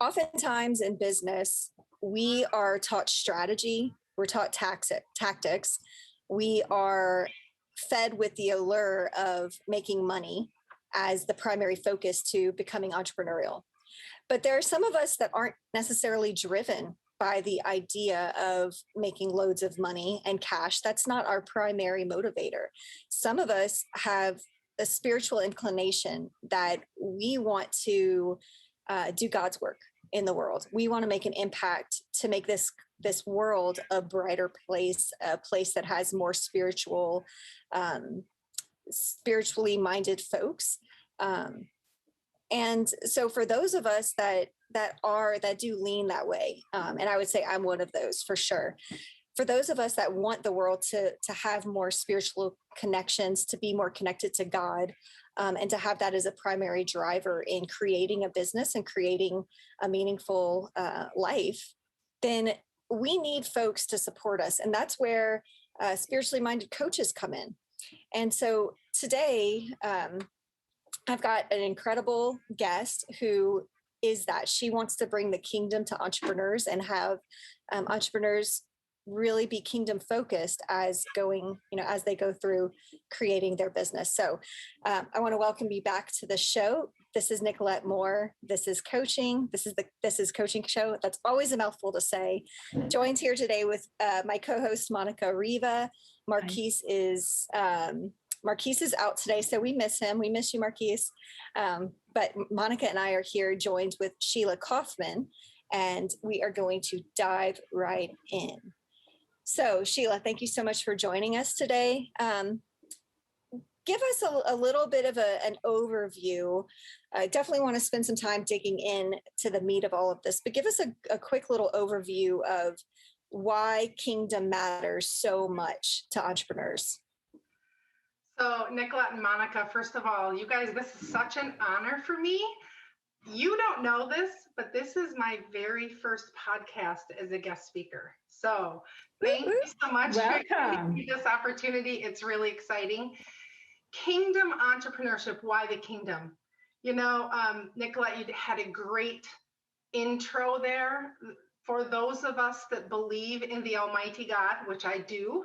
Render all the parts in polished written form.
Oftentimes in business, we are taught strategy, we're taught tactics, we are fed with the allure of making money as the primary focus to becoming entrepreneurial. But there are some of us that aren't necessarily driven by the idea of making loads of money and cash. That's not our primary motivator. Some of us have a spiritual inclination that we want to do God's work in the world. We want to make an impact to make this world a brighter place, a place that has more spiritually minded folks. And so for those of us that do lean that way, and I would say I'm one of those for sure. For those of us that want the world to have more spiritual connections, to be more connected to God, and to have that as a primary driver in creating a business and creating a meaningful life, then we need folks to support us. And that's where spiritually minded coaches come in. And so today, I've got an incredible guest who is that. She wants to bring the kingdom to entrepreneurs and have entrepreneurs really be kingdom focused as they go through creating their business. So I want to welcome you back to the show. This is Nicolette Moore. This is coaching. This is coaching show. That's always a mouthful to say. Joined here today with my co-host Monica Riva. Marquise is out today, so we miss him. We miss you, Marquise. But Monica and I are here joined with Sheila Kaufman, and we are going to dive right in. So Sheila, thank you so much for joining us today. Give us a little bit of an overview. I definitely want to spend some time digging in to the meat of all of this, but give us a quick little overview of why kingdom matters so much to entrepreneurs. So Nicolette and Monica, first of all, you guys, this is such an honor for me. You don't know this, but this is my very first podcast as a guest speaker. So thank you so much for giving me this opportunity. It's really exciting. Kingdom entrepreneurship, why the kingdom? Nicolette, you had a great intro there. For those of us that believe in the Almighty God, which I do,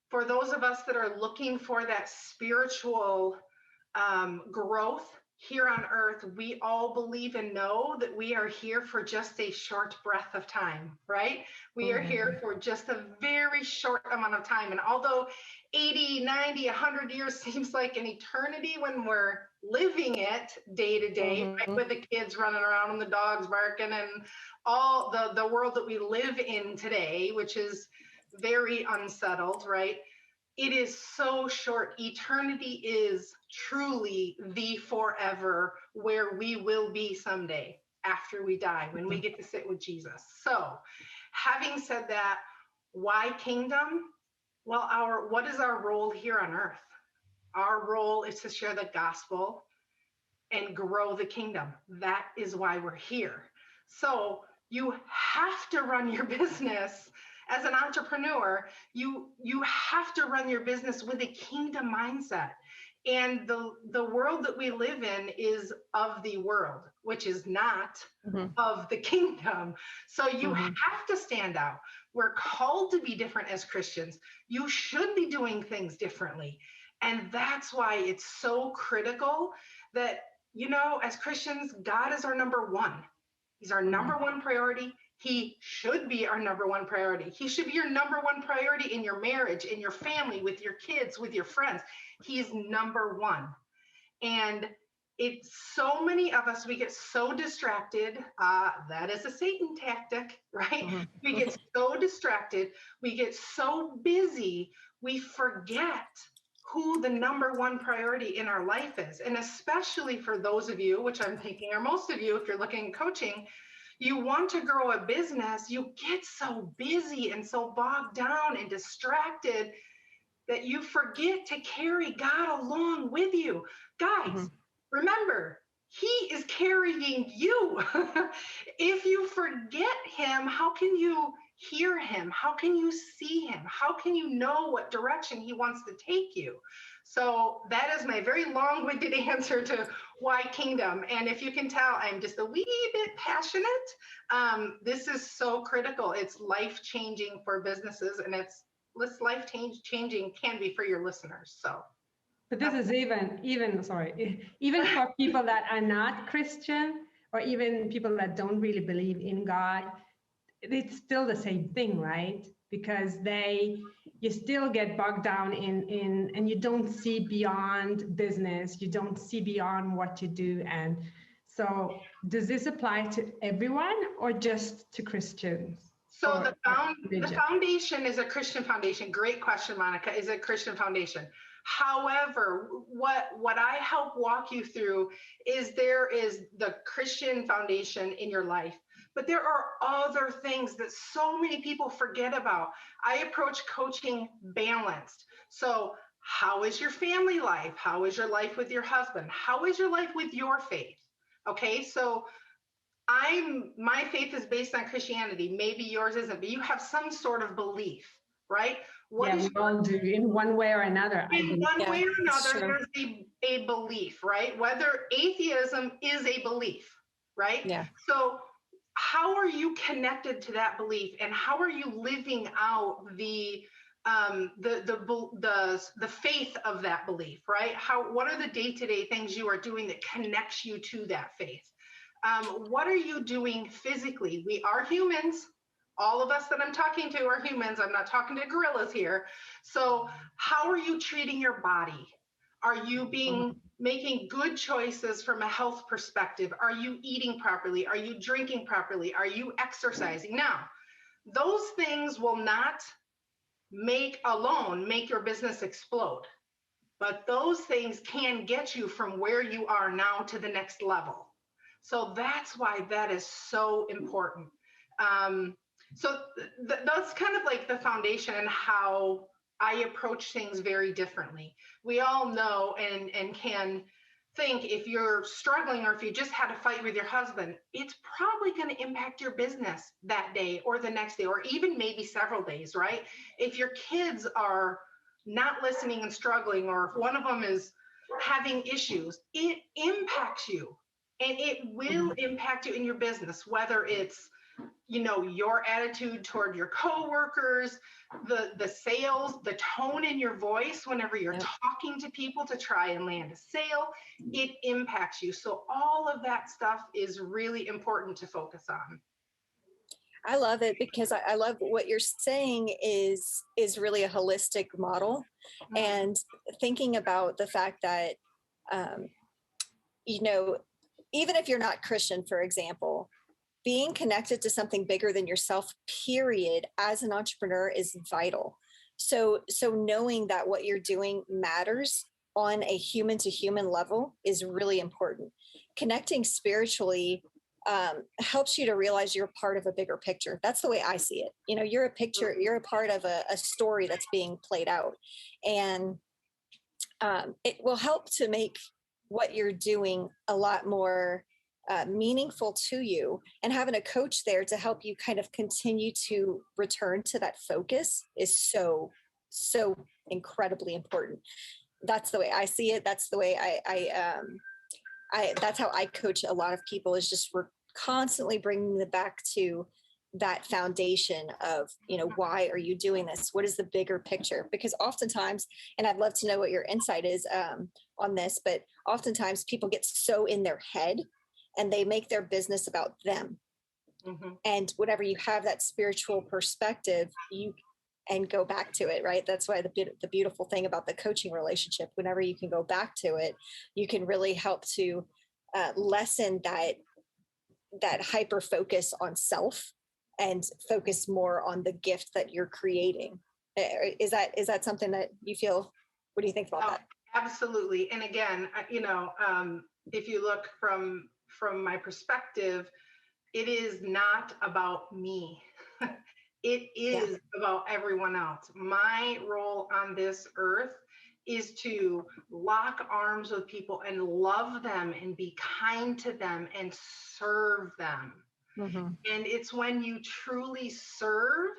for those of us that are looking for that spiritual growth here on earth, we all believe and know that we are here for just a short breath of time, right? We are here for just a very short amount of time. And although 80, 90, 100 years seems like an eternity when we're living it day to day, right? With the kids running around and the dogs barking and all the world that we live in today, which is very unsettled, right? It is so short. Eternity is truly the forever where we will be someday after we die, when we get to sit with Jesus. So having said that, why kingdom? Well, what is our role here on earth? Our role is to share the gospel and grow the kingdom. That is why we're here. So you have to run your business as an entrepreneur. You have to run your business with a kingdom mindset. And the world that we live in is of the world, which is not of the kingdom. So you have to stand out. We're called to be different as Christians. You should be doing things differently. And that's why it's so critical that, as Christians, God is our number one. He's our number one priority. He should be our number one priority. He should be your number one priority in your marriage, in your family, with your kids, with your friends. He's number one. And it's so many of us, we get so distracted. That is a Satan tactic, right? We get so distracted. We get so busy. We forget who the number one priority in our life is. And especially for those of you, which I'm thinking are most of you, if you're looking at coaching, you want to grow a business, you get so busy and so bogged down and distracted that you forget to carry God along with you. Guys, remember, He is carrying you. If you forget Him, how can you hear Him? How can you see Him? How can you know what direction He wants to take you? So that is my very long-winded answer to why kingdom. And if you can tell, I'm just a wee bit passionate. This is so critical. It's life-changing for businesses, and it's life-changing can be for your listeners. So. But this is even for people that are not Christian, or even people that don't really believe in God, it's still the same thing, right? Because you still get bogged down in and you don't see beyond business, you don't see beyond what you do. And so does this apply to everyone or just to Christians? So the foundation is a Christian foundation. Great question, Monica. Is a Christian foundation. However, what I help walk you through is there is the Christian foundation in your life, but there are other things that so many people forget about. I approach coaching balanced. So how is your family life? How is your life with your husband? How is your life with your faith? Okay, so my faith is based on Christianity. Maybe yours isn't, but you have some sort of belief, right? We all do in one way or another. In one way or another, there's a belief, right? Whether atheism is a belief, right? Yeah. So how are you connected to that belief, and how are you living out the faith of that belief, right? What are the day-to-day things you are doing that connects you to that faith? What are you doing physically? We are humans. All of us that I'm talking to are humans. I'm not talking to gorillas here. So how are you treating your body? Are you making good choices from a health perspective? Are you eating properly? Are you drinking properly? Are you exercising? Now, those things will not make your business explode. But those things can get you from where you are now to the next level. So that's why that is so important. So that's kind of like the foundation and how I approach things very differently. We all know and can think if you're struggling or if you just had a fight with your husband, it's probably going to impact your business that day or the next day or even maybe several days, right? If your kids are not listening and struggling, or if one of them is having issues, it impacts you. And it will impact you in your business, whether it's, your attitude toward your coworkers, the sales, the tone in your voice whenever you're talking to people to try and land a sale, it impacts you. So all of that stuff is really important to focus on. I love it because I love what you're saying is really a holistic model, and thinking about the fact that, even if you're not Christian, for example, being connected to something bigger than yourself, period, as an entrepreneur is vital. So knowing that what you're doing matters on a human to human level is really important. Connecting spiritually helps you to realize you're part of a bigger picture. That's the way I see it. You're a part of a story that's being played out. And it will help to make what you're doing a lot more meaningful to you, and having a coach there to help you kind of continue to return to that focus is so incredibly important. That's the way I see it. That's the way I that's how I coach a lot of people, is just we're constantly bringing them back to that foundation of, why are you doing this? What is the bigger picture? Because oftentimes, and I'd love to know what your insight is on this, but oftentimes people get so in their head and they make their business about them. Mm-hmm. And whenever you have that spiritual perspective, and go back to it, right? That's why the beautiful thing about the coaching relationship, whenever you can go back to it, you can really help to lessen that hyper focus on self and focus more on the gift that you're creating. Is that something that you feel? What do you think about that? Absolutely. And again, if you look from my perspective, it is not about me. It is about everyone else. My role on this earth is to lock arms with people and love them and be kind to them and serve them. Mm-hmm. And it's when you truly serve,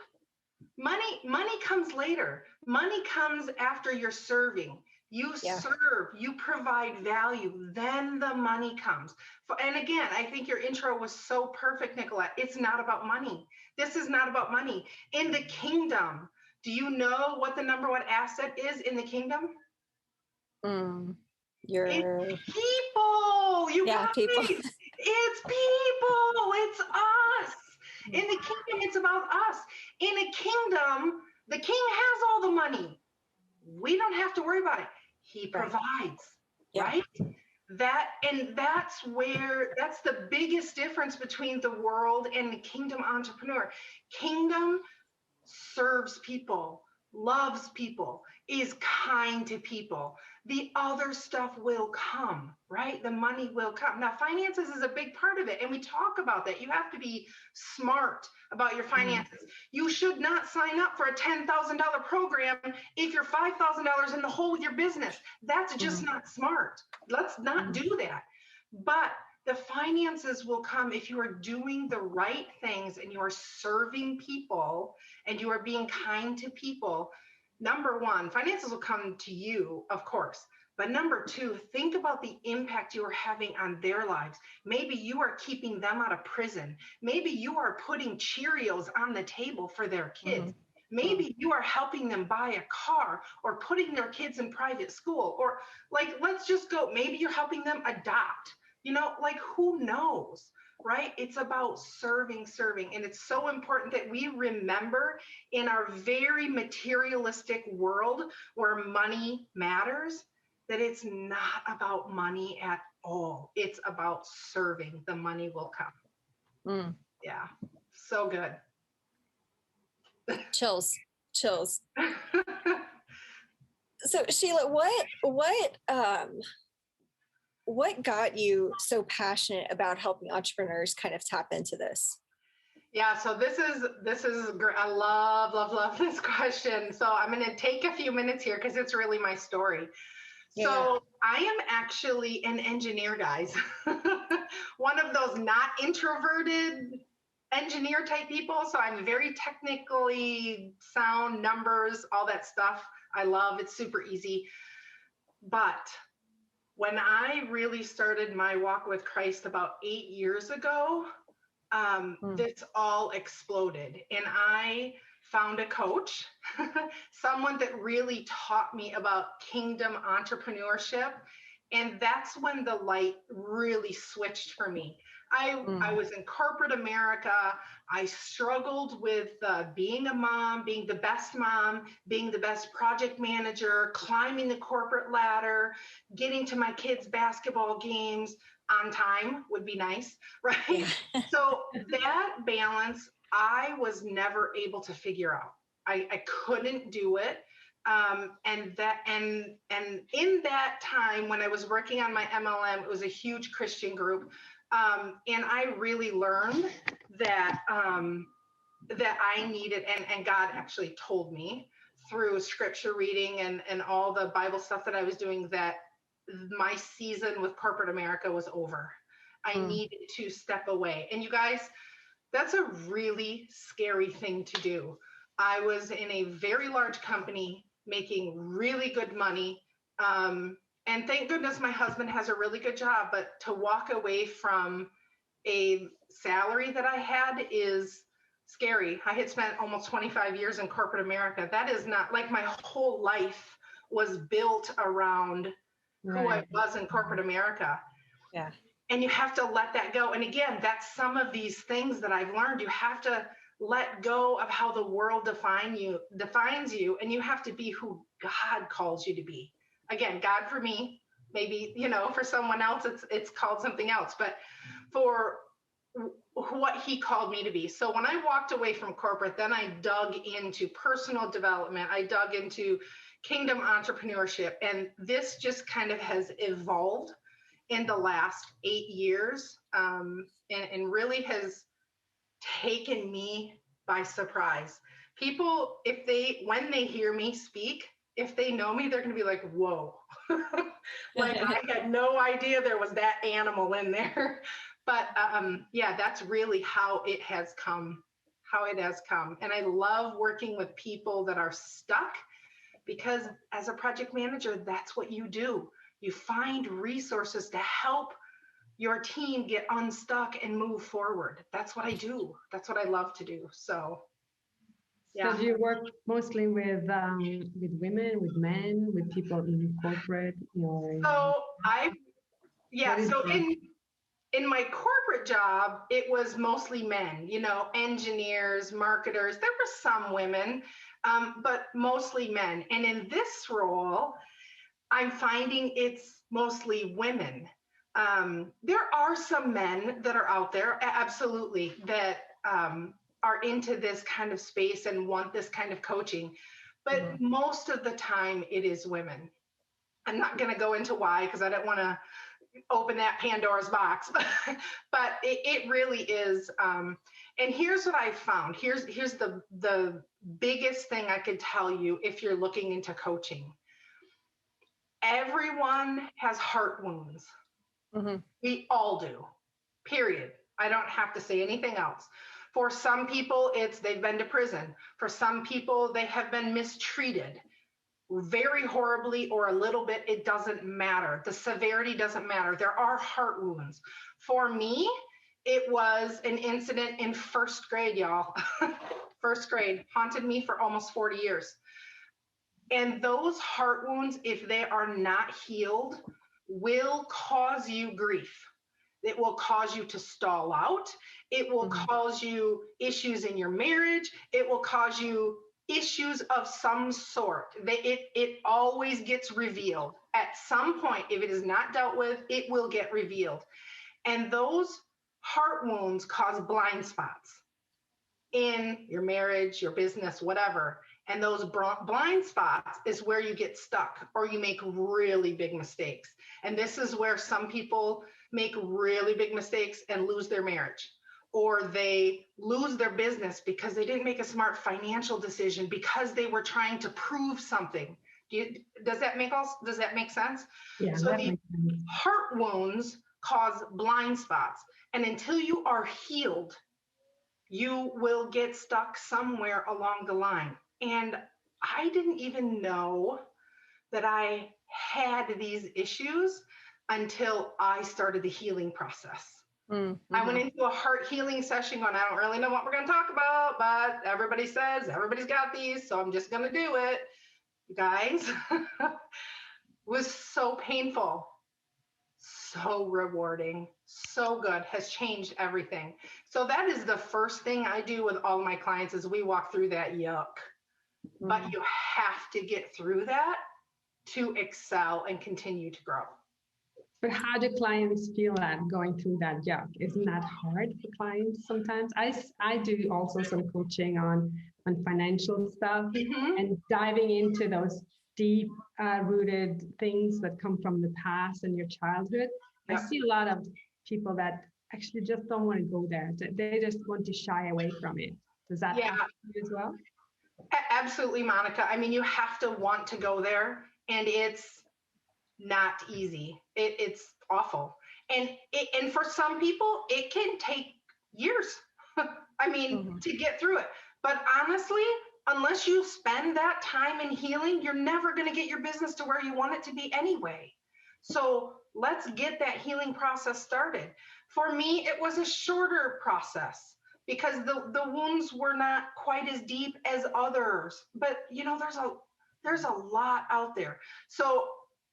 money comes later. Money comes after you're serving. You Yeah. serve, you provide value, then the money comes. And again, I think your intro was so perfect, Nicolette. It's not about money. This is not about money. In the kingdom, do you know what the number one asset is in the kingdom? Mm. It's people, you Yeah, guys. people. It's people. It's us. In the kingdom, it's about us. In a kingdom, the king has all the money. We don't have to worry about it. He provides, Yeah. right? That's the biggest difference between the world and the kingdom entrepreneur. Kingdom serves people, loves people, is kind to people. The other stuff will come, right? The money will come. Now, finances is a big part of it. And we talk about that. You have to be smart about your finances. You should not sign up for a $10,000 program if you're $5,000 in the hole with your business. That's just not smart. Let's not do that. But the finances will come if you are doing the right things and you are serving people and you are being kind to people. Number one, finances will come to you, of course. But number two, think about the impact you are having on their lives. Maybe you are keeping them out of prison. Maybe you are putting Cheerios on the table for their kids. Maybe you are helping them buy a car or putting their kids in private school. Or like, let's just go, maybe you're helping them adopt. You know, like who knows, right? It's about serving. And it's so important that we remember in our very materialistic world where money matters, that it's not about money at all. It's about serving. The money will come. Yeah, so good. Chills. So Sheila, what got you so passionate about helping entrepreneurs kind of tap into this? Yeah, so this is great. I love this question. So I'm going to take a few minutes here because it's really my story. Yeah. So I am actually an engineer, guys. One of those not introverted engineer type people. So I'm very technically sound, numbers, all that stuff. I love it's super easy. But when I really started my walk with Christ about 8 years ago, this all exploded. And I found a coach, someone that really taught me about kingdom entrepreneurship. And that's when the light really switched for me. I was in corporate America. I struggled with being a mom, being the best mom, being the best project manager, climbing the corporate ladder, getting to my kids' basketball games on time would be nice, right? Yeah. So that balance, I was never able to figure out. I couldn't do it. And in that time when I was working on my MLM, it was a huge Christian group. And I really learned that I needed, and God actually told me through scripture reading and all the Bible stuff that I was doing, that my season with corporate America was over. I needed to step away. And you guys, that's a really scary thing to do. I was in a very large company making really good money. And thank goodness my husband has a really good job, but to walk away from a salary that I had is scary. I had spent almost 25 years in corporate America. That is not like my whole life was built around who I was in corporate America. Yeah. And you have to let that go. And again, that's some of these things that I've learned. You have to let go of how the world defines you, and you have to be who God calls you to be. Again, God for me, maybe, for someone else, it's called something else, but for what he called me to be. So when I walked away from corporate, then I dug into personal development. I dug into kingdom entrepreneurship. And this just kind of has evolved in the last 8 years, and really has taken me by surprise. People, when they hear me speak, if they know me, they're going to be like, whoa, like I had no idea there was that animal in there. But yeah, that's really how it has come. And I love working with people that are stuck, because as a project manager, that's what you do. You find resources to help your team get unstuck and move forward. That's what I do. That's what I love to do. So, yeah. So do you work mostly with women, with men, with people in corporate, or So what is so your- in my corporate job, it was mostly men, engineers, marketers. There were some women, but mostly men. And in this role, I'm finding it's mostly women. There are some men that are out there, absolutely, that are into this kind of space and want this kind of coaching. But most of the time, it is women. I'm not going to go into why, because I don't want to open that Pandora's box, but it really is. And here's what I found. Here's the biggest thing I could tell you if you're looking into coaching. Everyone has heart wounds. We all do, period. I don't have to say anything else. For some people, it's they've been to prison. For some people, they have been mistreated very horribly or a little bit. It doesn't matter. The severity doesn't matter. There are heart wounds. For me, it was an incident in first grade, y'all. First grade haunted me for almost 40 years. And those heart wounds, if they are not healed, will cause you grief. It will cause you to stall out. It will cause you issues in your marriage. It will cause you issues of some sort. It always gets revealed. At some point, if it is not dealt with, it will get revealed. And those heart wounds cause blind spots in your marriage, your business, whatever. And those blind spots is where you get stuck or you make really big mistakes. And this is where some people make really big mistakes and lose their marriage, or they lose their business because they didn't make a smart financial decision because they were trying to prove something. Does that make sense? Yeah, so that the makes sense. heart wounds cause blind spots. And until you are healed, you will get stuck somewhere along the line. And I didn't even know that I had these issues until I started the healing process. I went into a heart healing session going, I don't really know what we're going to talk about, but everybody says everybody's got these, so I'm just going to do it. You guys, it was so painful, so rewarding, so good, has changed everything. So that is the first thing I do with all my clients is we walk through that yuck. But you have to get through that to excel and continue to grow. But how do clients feel that going through that yuck? Isn't that hard for clients sometimes? I do also some coaching on financial stuff and diving into those deep rooted things that come from the past and your childhood. Yep. I see a lot of people that actually just don't want to go there. They just want to shy away from it. Does that happen to you as well? Absolutely, Monica. I mean, you have to want to go there, and it's not easy. It's awful. And for some people, it can take years. I mean, to get through it. But honestly, unless you spend that time in healing, you're never going to get your business to where you want it to be anyway. So let's get that healing process started. For me, it was a shorter process because the wounds were not quite as deep as others. But there's a lot out there. So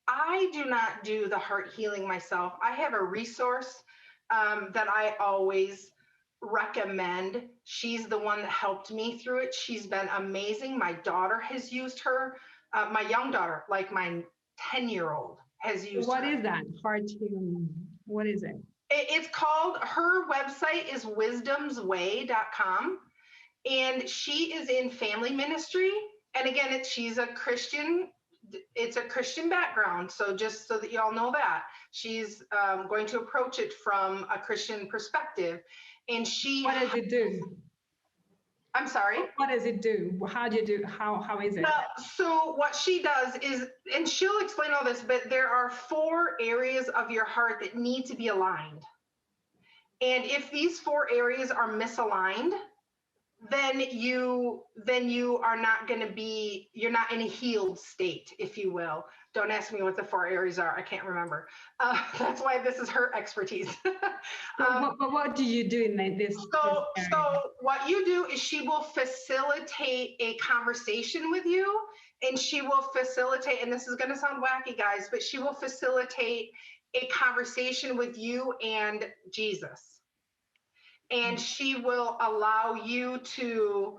I do not do the heart healing myself. I have a resource that I always recommend. She's the one that helped me through it. She's been amazing. My daughter has used her. My young daughter, like my 10-year-old, has used her. What is that? Heart healing. What is it? It's called, her website is wisdomsway.com. And she is in family ministry. And again, she's a Christian. It's a Christian background. So just so that y'all know that she's going to approach it from a Christian perspective. And what does it do? I'm sorry. What does it do? How do you do? How is it? So what she does is, and she'll explain all this, but there are 4 areas of your heart that need to be aligned. And if these 4 areas are misaligned, then you are not going to be, you're not in a healed state, if you will. Don't ask me what the 4 areas are. I can't remember. That's why this is her expertise. But what do you do in this So area? what you do is she will facilitate a conversation with you, and she will facilitate, and this is going to sound wacky, guys, but she will facilitate a conversation with you and Jesus. And she will allow you to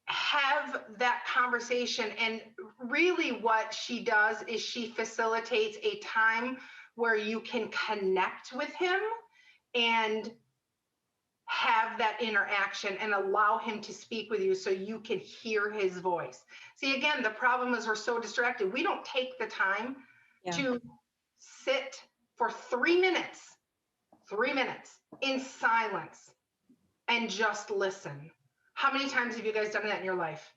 have that conversation. And really what she does is she facilitates a time where you can connect with him and have that interaction and allow him to speak with you so you can hear his voice. See, again, the problem is we're so distracted. We don't take the time to sit for 3 minutes in silence and just listen. How many times have you guys done that in your life?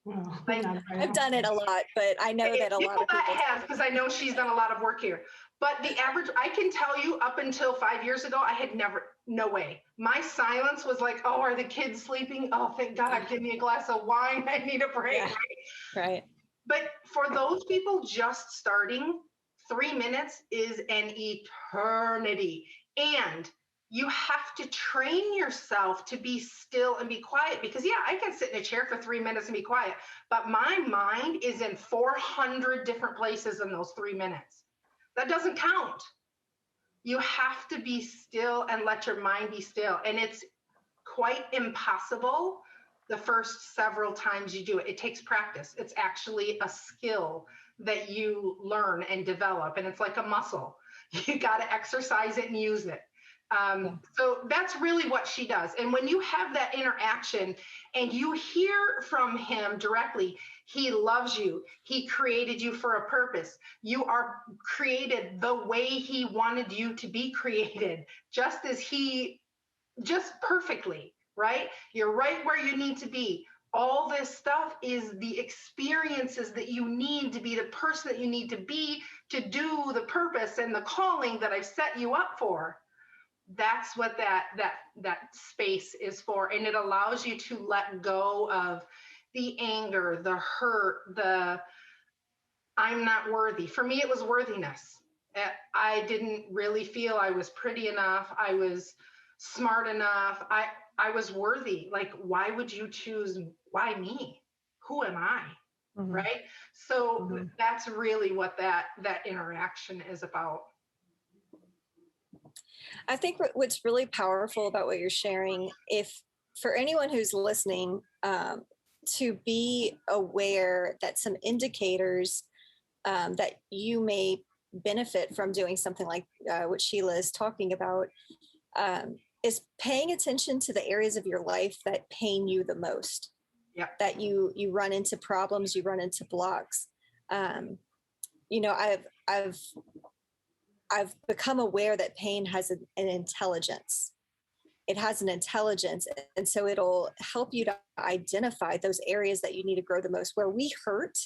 Well, I've done it a lot, but I know that a lot of people have, because I know she's done a lot of work here. But the average, I can tell you, up until 5 years ago, I had never, no way. My silence was like, oh, are the kids sleeping? Oh, thank God, give me a glass of wine. I need a break. Yeah. Right. But for those people just starting, 3 minutes is an eternity. And you have to train yourself to be still and be quiet, because yeah, I can sit in a chair for 3 minutes and be quiet, but my mind is in 400 different places in those 3 minutes. That doesn't count. You have to be still and let your mind be still. And it's quite impossible the first several times you do it. It takes practice. It's actually a skill that you learn and develop. And it's like a muscle. You got to exercise it and use it. So that's really what she does. And when you have that interaction and you hear from him directly, he loves you. He created you for a purpose. You are created the way he wanted you to be created, just perfectly, right? You're right where you need to be. All this stuff is the experiences that you need to be the person that you need to be to do the purpose and the calling that I've set you up for. That's what that space is for. And it allows you to let go of the anger, the hurt, the I'm not worthy. For me, it was worthiness. I didn't really feel I was pretty enough. I was smart enough. I was worthy. Like, why would you choose? Why me? Who am I? Mm-hmm. Right? So that's really what that interaction is about. I think what's really powerful about what you're sharing, if for anyone who's listening, to be aware that some indicators that you may benefit from doing something like what Sheila is talking about, is paying attention to the areas of your life that pain you the most. Yeah. That you run into problems, you run into blocks. I've become aware that pain has an intelligence. It has an intelligence. And so it'll help you to identify those areas that you need to grow the most, where we hurt.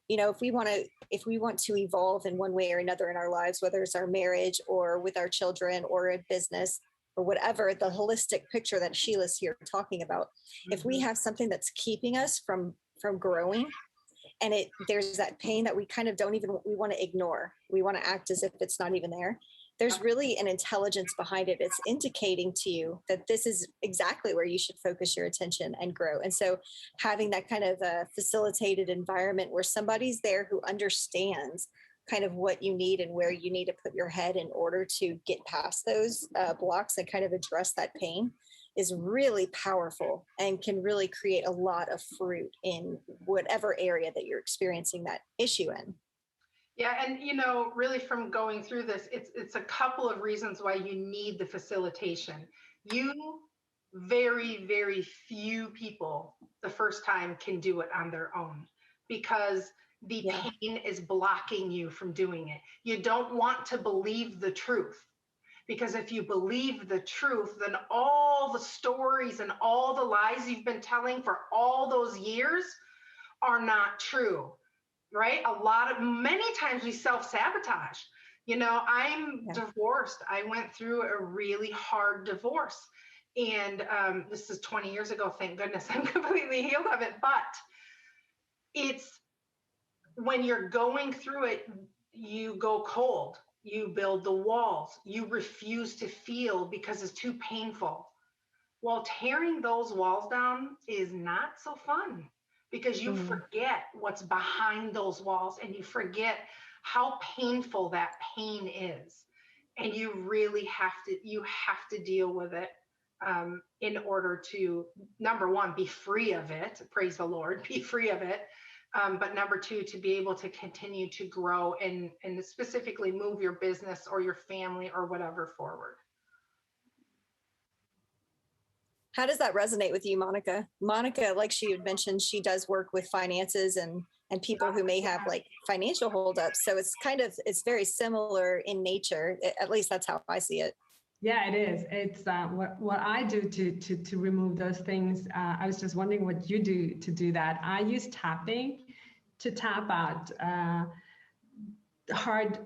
If we want to evolve in one way or another in our lives, whether it's our marriage or with our children or in business or whatever, the holistic picture that Sheila's here talking about, if we have something that's keeping us from growing, and there's that pain that we kind of we want to ignore. We want to act as if it's not even there. There's really an intelligence behind it. It's indicating to you that this is exactly where you should focus your attention and grow. And so having that kind of a facilitated environment where somebody's there who understands kind of what you need and where you need to put your head in order to get past those blocks and kind of address that pain is really powerful and can really create a lot of fruit in whatever area that you're experiencing that issue in. Yeah, and really from going through this, it's a couple of reasons why you need the facilitation. Very, very few people the first time can do it on their own, because the pain is blocking you from doing it. You don't want to believe the truth. Because if you believe the truth, then all the stories and all the lies you've been telling for all those years are not true, right? Many times we self-sabotage. I'm divorced. I went through a really hard divorce. And this is 20 years ago, thank goodness I'm completely healed of it. But it's when you're going through it, you go cold, you build the walls, you refuse to feel because it's too painful. Well, tearing those walls down is not so fun because you forget what's behind those walls and you forget how painful that pain is. And you really have to deal with it in order to, number one, be free of it. Praise the Lord, be free of it. But number two, to be able to continue to grow and specifically move your business or your family or whatever forward. How does that resonate with you, Monica? Monica, like she had mentioned, she does work with finances and people who may have like financial holdups. So it's very similar in nature. At least that's how I see it. Yeah, it is. It's what I do to remove those things. I was just wondering what you do to do that. I use tapping to tap out hard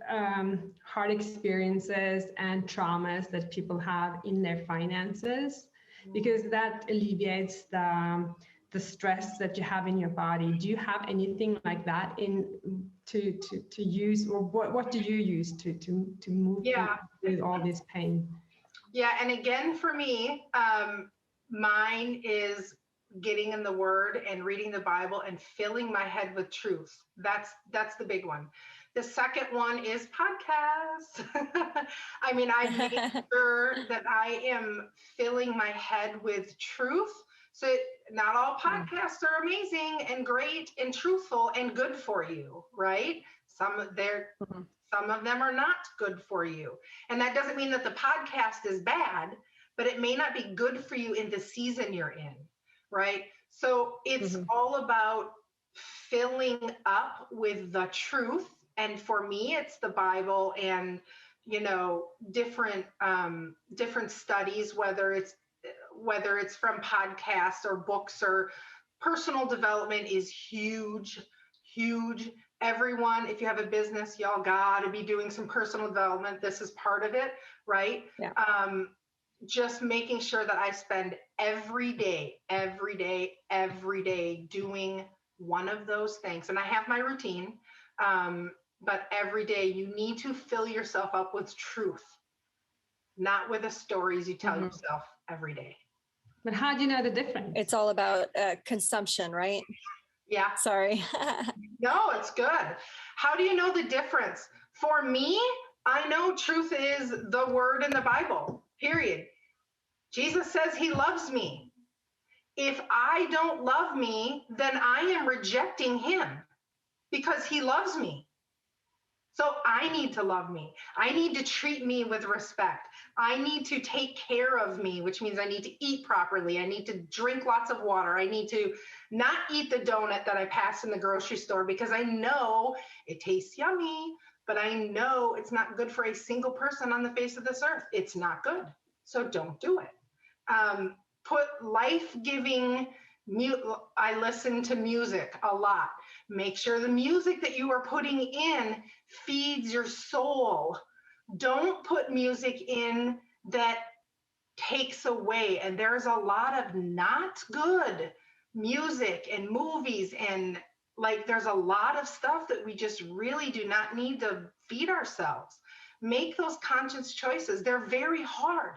experiences and traumas that people have in their finances, because that alleviates the stress that you have in your body. Do you have anything like that to use, or what do you use to move with all this pain? Yeah, and again, for me, mine is getting in the Word and reading the Bible and filling my head with truth. That's the big one. The second one is podcasts. I mean, I make sure that I am filling my head with truth. So not all podcasts are amazing and great and truthful and good for you, right? Some of them are not good for you. And that doesn't mean that the podcast is bad, but it may not be good for you in the season you're in, right? So it's all about filling up with the truth. And for me, it's the Bible and, different studies, whether it's from podcasts or books or personal development is huge, huge. Everyone, if you have a business, y'all got to be doing some personal development. This is part of it, right? Yeah. Just making sure that I spend every day doing one of those things. And I have my routine, but every day you need to fill yourself up with truth, not with the stories you tell yourself every day. But how do you know the difference? It's all about consumption, right? Yeah. Sorry. No, it's good. How do you know the difference? For me, I know truth is the Word in the Bible, period. Jesus says he loves me. If I don't love me, then I am rejecting him because he loves me. So I need to love me. I need to treat me with respect. I need to take care of me, which means I need to eat properly. I need to drink lots of water. I need to not eat the donut that I pass in the grocery store because I know it tastes yummy, but I know it's not good for a single person on the face of this earth. It's not good. So don't do it. Put life-giving I listen to music a lot. Make sure the music that you are putting in feeds your soul. Don't put music in that takes away. And there's a lot of not good music and movies, and there's a lot of stuff that we just really do not need to feed ourselves. Make those conscious choices. They're very hard.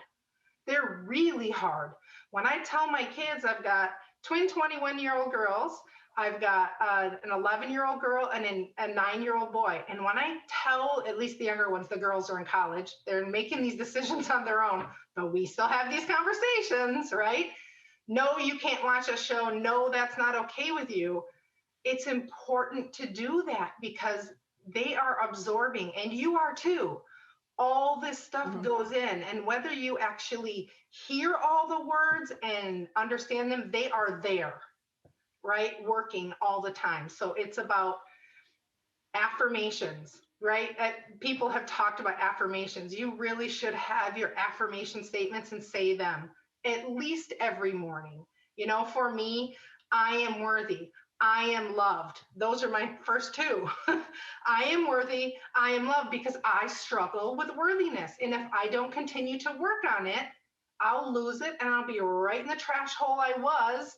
They're really hard. When I tell my kids, I've got twin 21-year-old girls, I've got an 11-year-old girl and a 9-year-old boy. And when I tell, at least the younger ones, the girls are in college, they're making these decisions on their own, but we still have these conversations, right? No, you can't watch a show. No, that's not okay with you. It's important to do that because they are absorbing, and you are too. All this stuff goes in, and whether you actually hear all the words and understand them, they are there, right? Working all the time. So it's about affirmations, right? People have talked about affirmations. You really should have your affirmation statements and say them at least every morning. For me, I am worthy. I am loved. Those are my first two. I am worthy. I am loved, because I struggle with worthiness. And if I don't continue to work on it, I'll lose it and I'll be right in the trash hole I was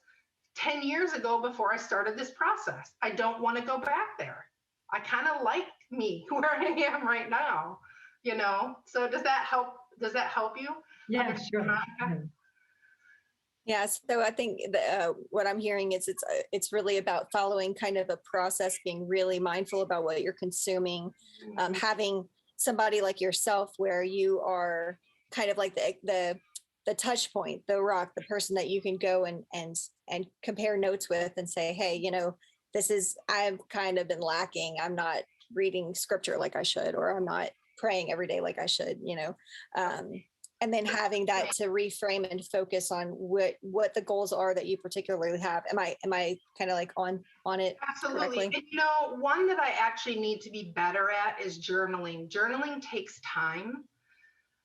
10 years ago before I started this process. I don't want to go back there. I kind of like me where I am right now, you know? So does that help? Does that help you? Yeah, sure. Yeah, so I think what I'm hearing is it's really about following kind of a process, being really mindful about what you're consuming, having somebody like yourself where you are kind of like the touch point, the rock, the person that you can go and compare notes with and say, hey, you know, I've kind of been lacking. I'm not reading scripture like I should, or I'm not praying every day like I should, you know. And then having that to reframe and focus on what the goals are that you particularly have. Am I kind of like on it? Absolutely. Correctly? And you know, one that I actually need to be better at is journaling. Journaling takes time.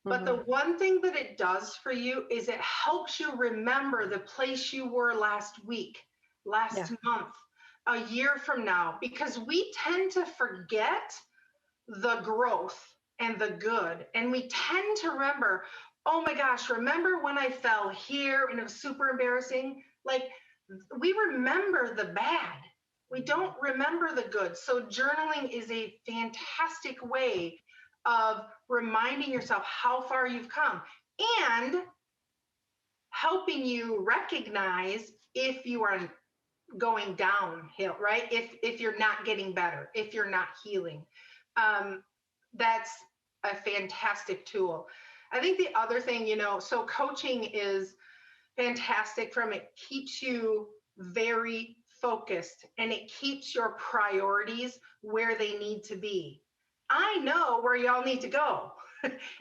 But the one thing that it does for you is it helps you remember the place you were last week, last month, a year from now, because we tend to forget the growth and the good. And we tend to remember, oh my gosh, remember when I fell here and it was super embarrassing? Like, we remember the bad. We don't remember the good. So journaling is a fantastic way of reminding yourself how far you've come and helping you recognize if you are going downhill, right? If you're not getting better, if you're not healing. That's a fantastic tool. I think the other thing, you know, so coaching is fantastic from it keeps you very focused and it keeps your priorities where they need to be. I know where y'all need to go.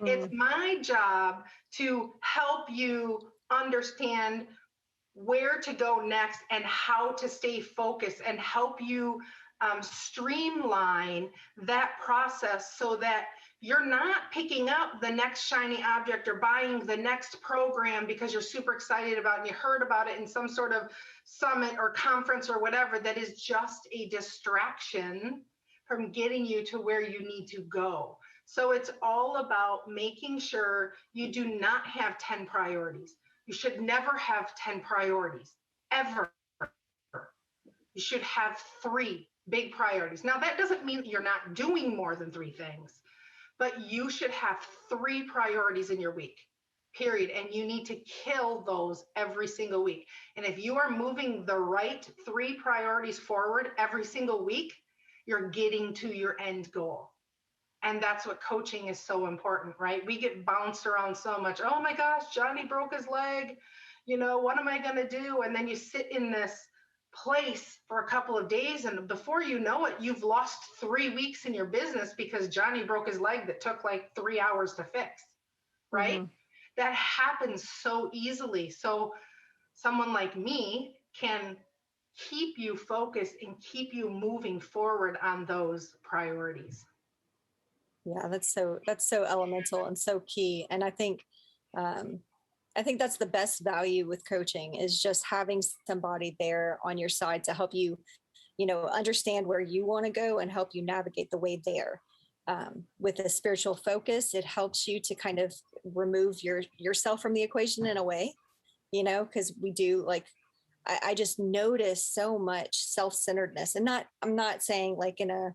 It's my job to help you understand where to go next and how to stay focused and help you streamline that process so that you're not picking up the next shiny object or buying the next program because you're super excited about it and you heard about it in some sort of summit or conference or whatever that is just a distraction from getting you to where you need to go. So it's all about making sure you do not have 10 priorities. You should never have 10 priorities, ever. You should have 3 big priorities. Now, that doesn't mean you're not doing more than 3 things, but you should have 3 priorities in your week, period. And you need to kill those every single week. And if you are moving the right 3 priorities forward every single week, you're getting to your end goal. And that's what coaching is so important, right? We get bounced around so much. Oh my gosh, Johnny broke his leg. You know, what am I going to do? And then you sit in this place for a couple of days. And before you know it, you've lost 3 weeks in your business because Johnny broke his leg that took like 3 hours to fix, right? That happens so easily. So someone like me can keep you focused and keep you moving forward on those priorities. Yeah, that's so elemental and so key. And I think that's the best value with coaching is just having somebody there on your side to help you, you know, understand where you want to go and help you navigate the way there. With a spiritual focus, it helps you to kind of remove yourself from the equation in a way, you know, because we do like, I just notice so much self-centeredness and I'm not saying like in a,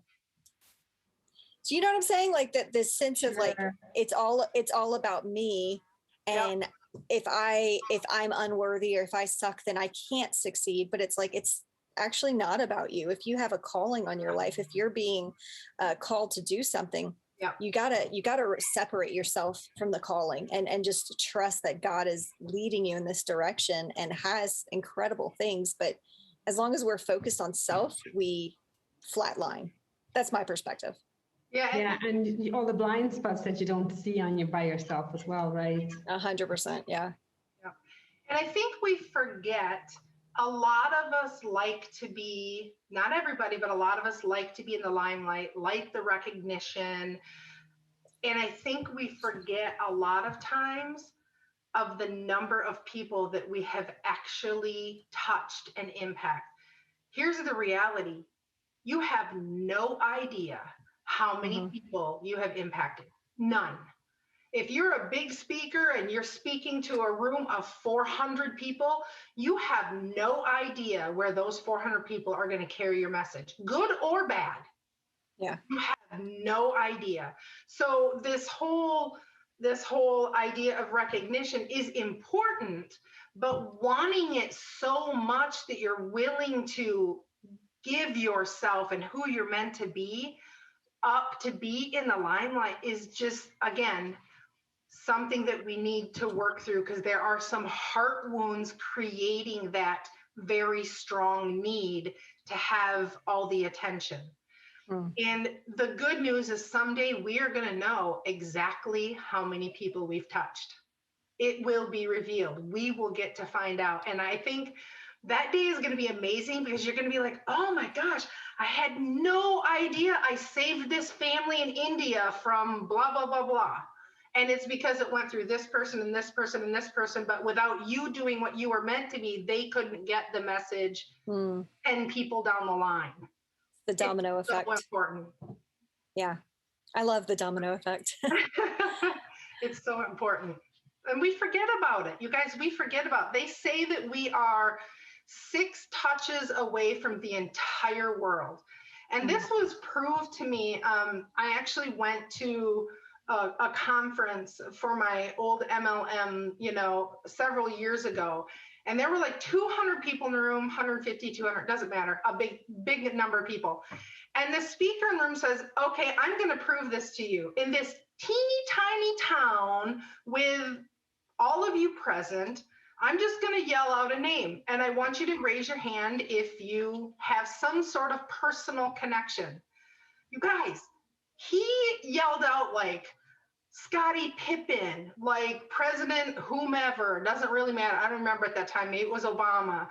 do you know what I'm saying? Like that, this sense of like, it's all about me. And if I'm unworthy or if I suck, then I can't succeed. But it's like, it's actually not about you. If you have a calling on your life, if you're being called to do something, you gotta separate yourself from the calling and just trust that God is leading you in this direction and has incredible things. But as long as we're focused on self, we flatline. That's my perspective. Yeah, and all the blind spots that you don't see on you by yourself as well, right? 100%, yeah. And I think we forget, a lot of us like to be, not everybody, but a lot of us like to be in the limelight, like the recognition. And I think we forget a lot of times of the number of people that we have actually touched and impacted. Here's the reality. You have no idea how many people you have impacted. None. If you're a big speaker and you're speaking to a room of 400 people, you have no idea where those 400 people are going to carry your message, good or bad. Yeah. You have no idea. So this whole idea of recognition is important, but wanting it so much that you're willing to give yourself and who you're meant to be up to be in the limelight is just, again, something that we need to work through, because there are some heart wounds creating that very strong need to have all the attention. And the good news is someday we are going to know exactly how many people we've touched. It will be revealed. We will get to find out. And I think that day is going to be amazing, because you're going to be like, oh my gosh, I had no idea I saved this family in India from blah, blah, blah, blah. And it's because it went through this person and this person and this person. But without you doing what you were meant to be, they couldn't get the message 10 people down the line. The domino effect. So important. Yeah. I love the domino effect. It's so important. And we forget about it. You guys, we forget about it. They say that we are 6 touches away from the entire world. And this was proved to me. I actually went to a conference for my old MLM, several years ago. And there were like 200 people in the room, 150, 200, doesn't matter, a big number of people. And the speaker in the room says, okay, I'm going to prove this to you. In this teeny tiny town with all of you present, I'm just going to yell out a name. And I want you to raise your hand if you have some sort of personal connection. You guys, he yelled out like Scottie Pippen, like President whomever, doesn't really matter. I don't remember at that time. Maybe it was Obama.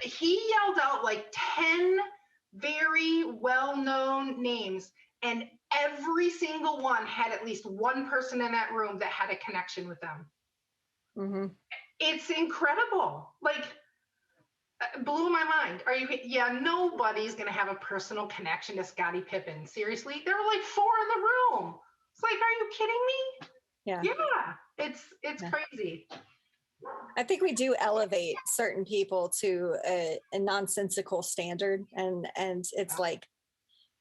He yelled out like 10 very well-known names, and every single one had at least one person in that room that had a connection with them. It's incredible. Like, blew my mind. Nobody's going to have a personal connection to Scottie Pippen. Seriously? There were like 4 in the room. It's like, are you kidding me? Yeah, it's crazy. I think we do elevate certain people to a nonsensical standard. And it's like,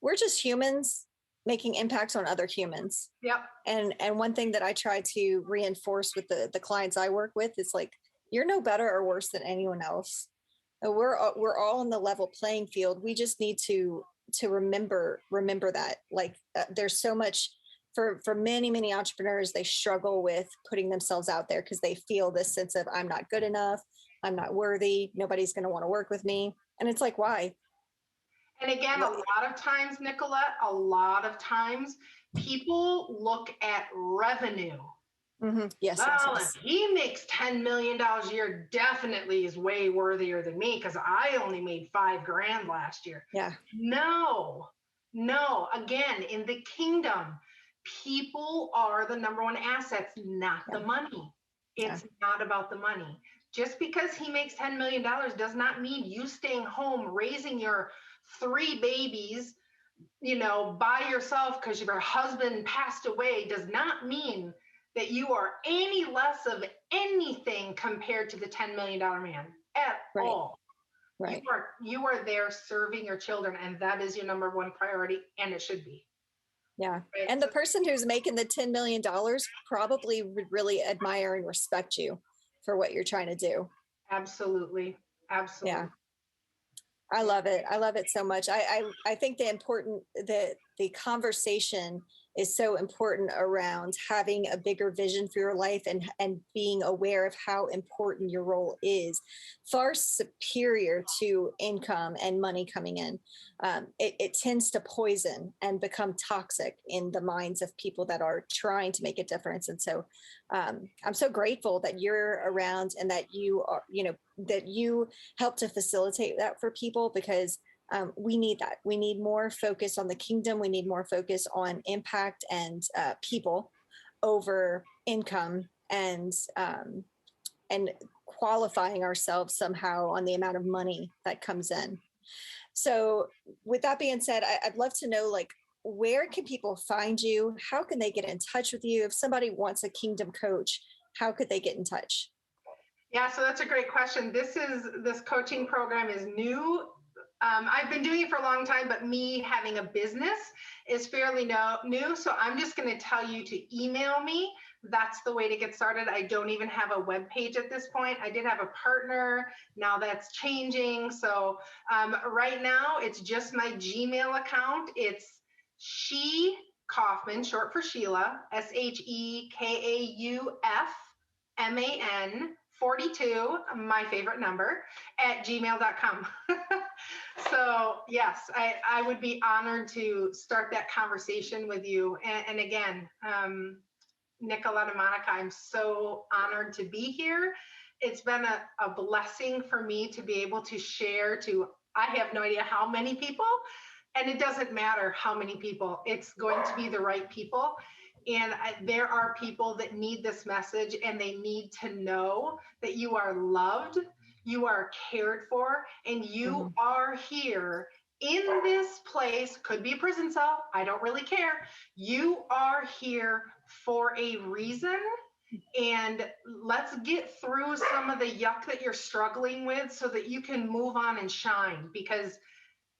we're just humans making impacts on other humans. Yep. And one thing that I try to reinforce with the clients I work with is like, you're no better or worse than anyone else. We're all on the level playing field. We just need to remember that. Like, there's so much for many entrepreneurs, they struggle with putting themselves out there because they feel this sense of, I'm not good enough, I'm not worthy, nobody's going to want to work with me. And it's like, why? And again, a lot of times, Nicolette, people look at revenue. Yes, If he makes $10 million a year, definitely is way worthier than me, because I only made $5,000 last year. Yeah. No. Again, in the kingdom, people are the number one assets, not the money. It's not about the money. Just because he makes $10 million does not mean you staying home raising your 3 babies, by yourself because your husband passed away, does not mean that you are any less of anything compared to the $10 million man at all. Right. You are there serving your children, and that is your number one priority, and it should be. Yeah. Right? And the person who's making the $10 million probably would really admire and respect you for what you're trying to do. Absolutely. Yeah. I love it. I love it so much. I think the conversation is so important around having a bigger vision for your life and being aware of how important your role is, far superior to income and money coming in. It tends to poison and become toxic in the minds of people that are trying to make a difference. And so I'm so grateful that you're around and that you are, that you help to facilitate that for people, because we need that. We need more focus on the kingdom. We need more focus on impact and people over income, and qualifying ourselves somehow on the amount of money that comes in. So with that being said, I'd love to know, like, where can people find you? How can they get in touch with you? If somebody wants a kingdom coach, how could they get in touch? Yeah, so that's a great question. This coaching program is new. I've been doing it for a long time, but me having a business is fairly new. So I'm just going to tell you to email me. That's the way to get started. I don't even have a web page at this point. I did have a partner. Now that's changing. So right now it's just my Gmail account. It's She Kaufman, short for Sheila, SHEKAUFMAN 42, my favorite number, at gmail.com. So yes, I would be honored to start that conversation with you. And again, Nicolette and Monica, I'm so honored to be here. It's been a blessing for me to be able to share to, I have no idea how many people, and it doesn't matter how many people, it's going to be the right people. And there are people that need this message, and they need to know that you are loved, you are cared for, and you are here in this place. Could be a prison cell. I don't really care. You are here for a reason. And let's get through some of the yuck that you're struggling with so that you can move on and shine, because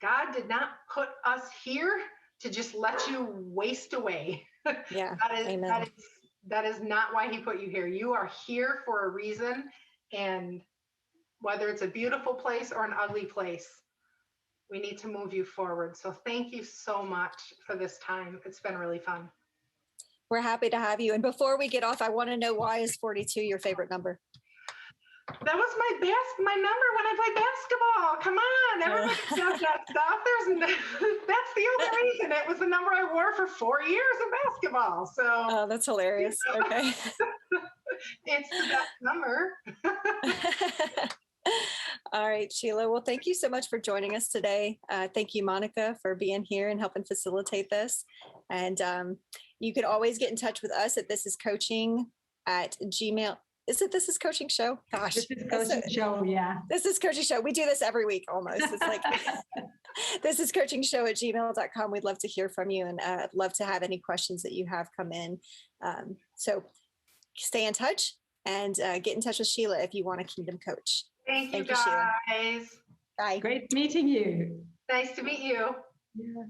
God did not put us here to just let you waste away. Yeah. That is not why he put you here. You are here for a reason. And whether it's a beautiful place or an ugly place, we need to move you forward. So thank you so much for this time. It's been really fun. We're happy to have you. And before we get off, I want to know, why is 42 your favorite number? That was my number when I played basketball. Come on, everybody does that stuff. That's the only reason. It was the number I wore for 4 years in basketball. So oh, that's hilarious. Okay. It's the best number. All right, Sheila. Well, thank you so much for joining us today. Thank you, Monica, for being here and helping facilitate this. And you could always get in touch with us at thisiscoaching@gmail. Is it This Is Coaching Show? Gosh. This is Coaching Show, yeah. This is Coaching Show. We do this every week almost. It's like, this is coaching show@gmail.com. We'd love to hear from you, and I'd love to have any questions that you have come in. So stay in touch and get in touch with Sheila if you want a kingdom coach. Thank you, Sheila. guys. Bye. Great meeting you. Nice to meet you. Yeah.